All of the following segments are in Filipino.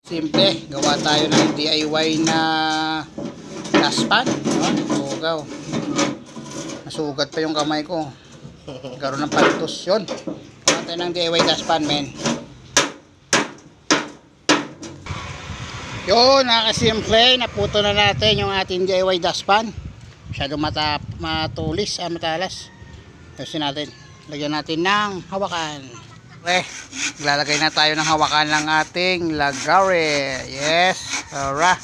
Simple, gawa tayo ng DIY na dustpan. Sugaw. Nasugat pa yung kamay ko. Karoon ng paltos yun. Gawa tayo ng DIY dustpan, men. Yun, nakasimple. Naputo na natin yung ating DIY dustpan. Masyadong matulis, matalas. Ayusin natin. Lagyan natin ng hawakan. Okay, maglalagay na tayo ng hawakan ng ating lagare. Yes, tara.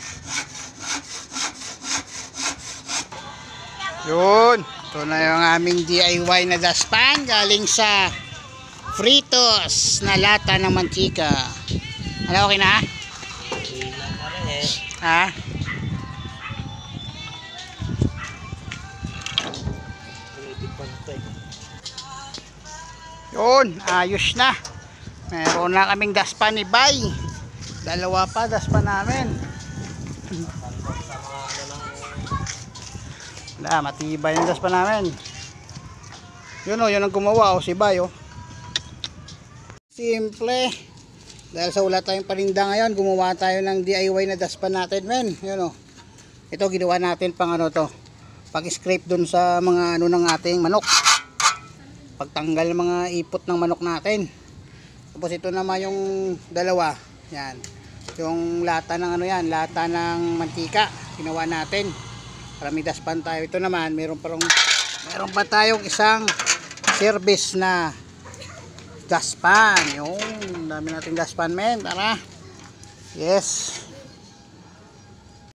Yun, ito na yung aming DIY na dustpan galing sa Fritos na lata ng mantika. Ano, okay na? Ha? Yun, ayos na. Meron na kaming dustpan ni Bay. Dalawa pa dustpan namin. Wala, matibay yung dustpan namin. Yun o, yun ang gumawa o, si Bay o. Simple. Dahil sa wala tayong paninda ngayon, gumawa tayo ng DIY na dustpan natin, men. Yun o. Ito ginawa natin pang ano to. Pag-scrape dun sa mga ano ng ating manok. Pagtanggal ng mga ipot ng manok natin. Tapos ito naman yung dalawa. Yan. Yung lata ng ano yan, lata ng mantika. Ginawa natin. Para may dustpan tayo. Ito naman, meron pa tayong isang service na dustpan. Yung dami nating dustpan, men. Tara. Yes.